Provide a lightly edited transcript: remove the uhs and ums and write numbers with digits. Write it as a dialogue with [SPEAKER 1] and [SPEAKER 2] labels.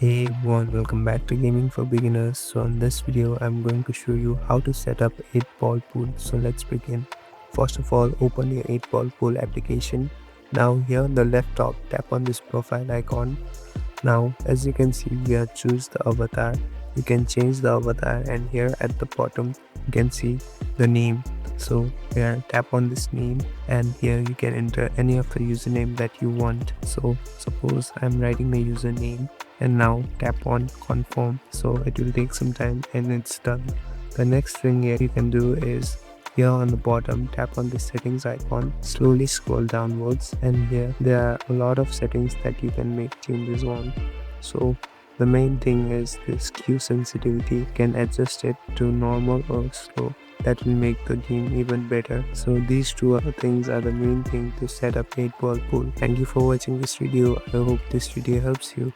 [SPEAKER 1] Hey everyone, welcome back to Gaming for Beginners. So in this video, I'm going to show you how to set up 8-ball pool. So let's begin. First of all, open your 8-ball pool application. Now here on the left top, tap on this profile icon. Now as you can see, we have choose the avatar. You can change the avatar, and here at the bottom you can see the name. So here tap on this name, and here you can enter any of the username that you want. So suppose I'm writing the username, and now tap on confirm. So it will take some time and it's done. The next thing here you can do is here on the bottom, tap on the settings icon, slowly scroll downwards, and here there are a lot of settings that you can make changes on. So the main thing is this Q sensitivity. You can adjust it to normal or slow. That will make the game even better. So these two other things are the main thing to set up 8-ball pool. Thank you for watching this video. I hope this video helps you.